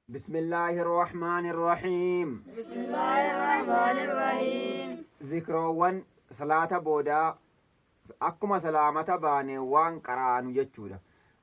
بسم الله الرحمن الرحيم. بسم الله الرحمن الرحيم. ذكروان صلاة بودا أكما سلامة باني وان قرآن يجودا.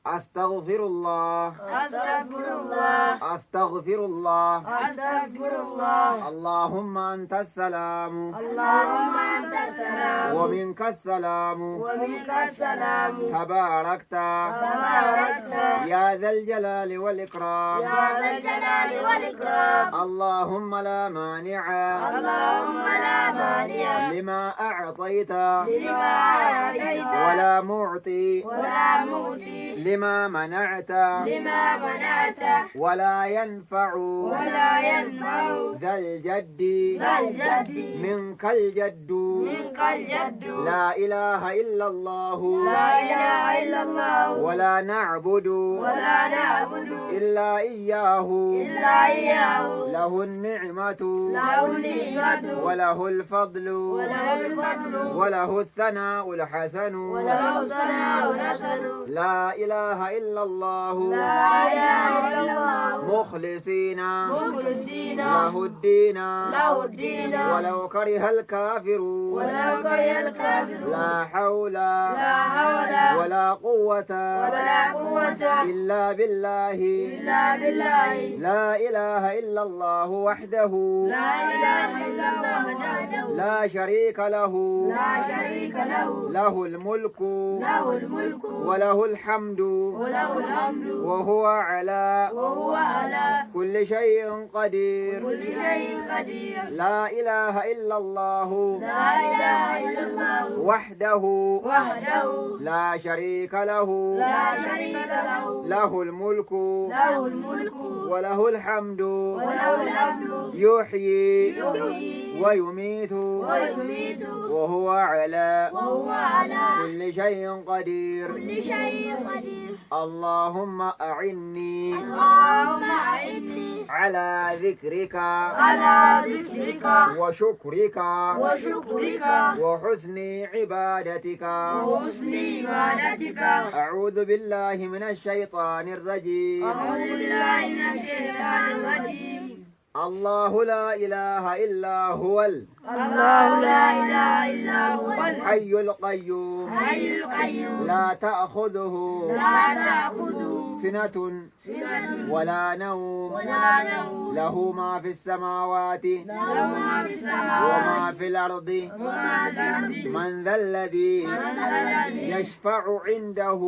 أستغفر الله أستغفر الله أستغفر الله أستغفر الله. اللهم أنت السلام اللهم أنت السلام ومنك السلام ومنك السلام. تباركت تباركت يا ذا الجلال والإكرام. يا ذا الجلال والإكرام. اللهم لا مانع اللهم لا مانع لما أعطيت لما أعطيت ولا معطي ولا مؤتي لما منعت لما منعت ولا ينفع ولا ينفع ذا الجد ذا الجد منك الجد. منك الجد. لا إله إلا الله لا إله إلا الله ولا نعبد ولا نعبد إلا إياه إلا إياه. له النعمة له النعمة وله الفضل وله الفضل وله الثناء الحسن. وله الثناء الحسن. لا إله إلا الله لا إله إلا الله مخلصين مخلصين له الدين له الدين ولو كره الكافرون. ولو كره الكافرون. لا حول لا حول ولا قوة ولا قوة إلا بالله. إلا بالله. لا إله إلا الله وحده لا إله إلا الله وحده لا شريك له لا شريك له. له الملك له الملك وله الحمد وله الحمد وهو على وهو على كل شيء قدير. كل شيء قدير. لا إله إلا الله لا إله إلا الله وحده وحده لا شريك له لا شريك له. له الملك له الملك وله الحمد وله الحمد يحيي يحيي ويميت ويميت وهو على وهو على كل شيء قدير. كل شيء قدير. اللهم أعني اللهم أعني على ذكرك على ذكرك وشكرك وشكرك وحسن عبادتك. وحسن عبادتك. أعوذ بالله من الشيطان الرجيم. أعوذ بالله من الشيطان الرجيم. الله لا إله إلا هو الله لا إله إلا هو الحي القيوم الحي القيوم. لا تأخذه لا تأخذه سنة سنة ولا نوم ولا نوم. له ما في السماوات له ما في السماوات وما في الأرض. وما في الأرض. من ذا الذي من الذي يشفع عنده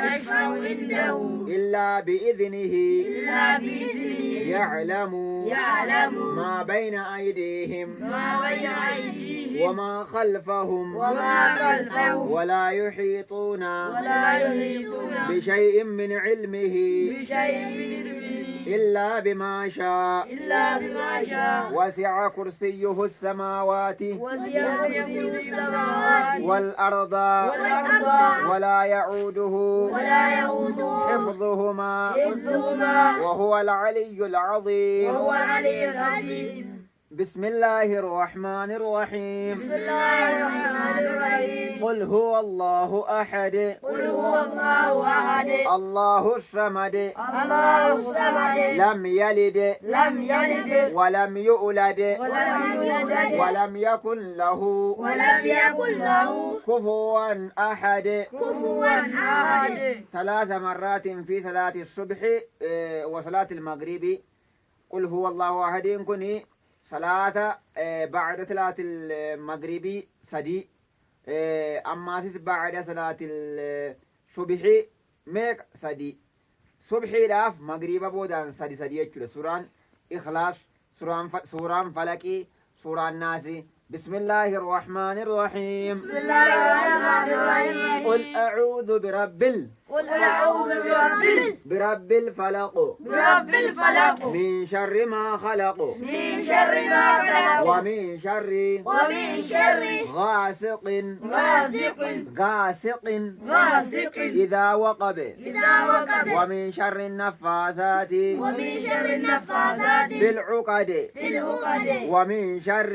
يشفع عنده إلا بإذنه. إلا بإذنه. يعلم يعلم ما بين أيديهم ما بين أيديهم وما خلفهم وما خلفهم ولا يحيطون ولا يحيطون بشيء من علمه بشيء من علمه إلا بما شاء. إلا بما شاء. وسع كرسيه السماوات وسع كرسيه السماوات والأرض والأرض ولا يعوده ولا يؤوده حفظهما حفظهما وهو العلي العظيم. وهو العلي العظيم. بسم الله الرحمن الرحيم. بسم الله الرحمن الرحيم. قل هو الله أحد قل هو الله أحد الله الصمد الله الصمد لم يلد لم يلد ولم يولد ولم يولد ولم يكن له ولم يكن له كفوا أحد. كفوا أحد. 3 مرات في صلاة الصبح وصلاة المغرب. قل هو الله أحد كني صلاة بعد صلاة المغرب سدي. أما بعد صلاة الصبح ميك سدي. صبحي داف مغرب بودان سدي سدي يجري. سوران إخلاص سوران فلكي سوران ناسي. بسم الله الرحمن الرحيم. بسم الله الرحمن الرحيم. قل أعوذ برب قل أعوذ برب الفلق برب الفلق من شر ما خلق من شر ما خلق ومن شر ومن شر غاسق غاسق إذا وقب إذا وقب ومن شر النفاثات ومن شر النفاثات في العقد في العقد ومن شر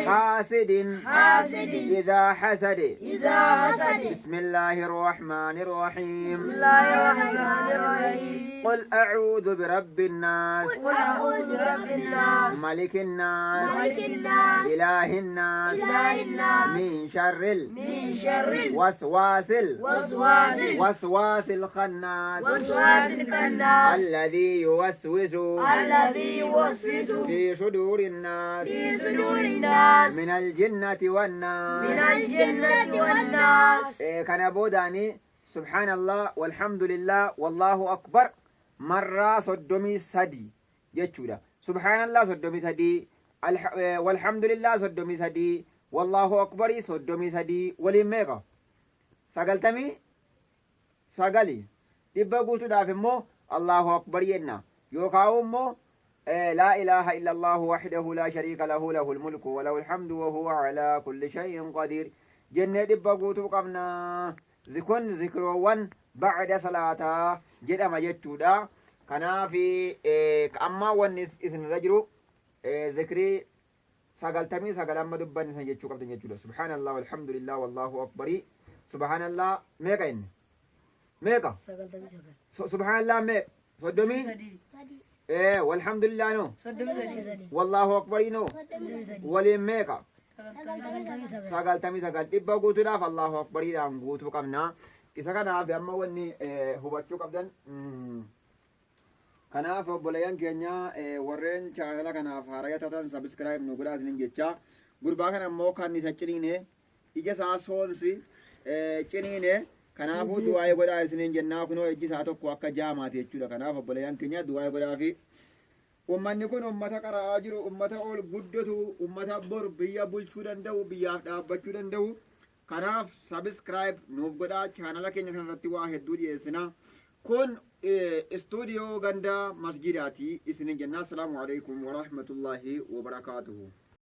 حاسد حاسد إذا حسد. إذا حسد. بسم الله الرحمن الرحيم بسم الله الرحمن الرحيم قل أعوذ برب الناس قل أعوذ برب الناس ملك الناس ملك الناس إله الناس إله الناس من شر من شر الوسواس وسواس الخناس وسواس الخناس الذي يوسوس الذي يوسوس في صدور الناس في صدور الناس من الجنة والناس من الجنة والناس. كان بوداني سبحان الله والحمد لله والله أكبر مرة صدمي سدي جتشودا سبحان الله صدمي سدي والحمد لله صدمي سدي والله أكبر صدمي سدي ولميقا سقلتمي سقلي إبا قلت دافمو الله أكبر ينا يوكاومو لا إله إلا الله وحده لا شريك له له الملك وله الحمد وهو على كل شيء قدير جنة إبا قلت قمنا ذكروان بعد صلاة جدا ما جتودا كنا في أما ونس إسن رجلو ذكري سقلتمي سقلما دبان سنجتشو قبل جتودا سبحان الله والحمد لله والله أكبر سبحان الله ميقا إن ميقا سبحان الله ميق صدمي والحمد لله نو والله أكبر نو ولي ميقا sagaltamii sagal dhibba guutuudhaaf allahu akbariidhaan guutuu qabna isa kanaaf amma wanni hubachuu qabdan kanaaf obboleeyyan keenya warreen chaanala kanaaf haaraya taatan sabiskiraayib nu godhaa isinin jecha gurbaa kana ammoo kan isa ciniine ija isaa soonsi ciniine kanaafuu du'aa'ee godhaa isinin jennaa kunoo iji isaa tokko akka jaamaati jechuudha kanaaf obboleeyyan keenya du'aa'ee godhaa fi ummanni kun ummata qara'aa jiru ummata ol guddatu ummata bor biyya bulchuu danda'u biyyaaf dhaabbachuu danda'u kanaaf sabiskiraayib nuuf godhaa chaanala keenya kanarratti waa hedduu dhiyeessina kun istuudiyoo gandaa masjidaati isinin jennaa assalaamu alaikum warahmatullaahi wabarakaatuhu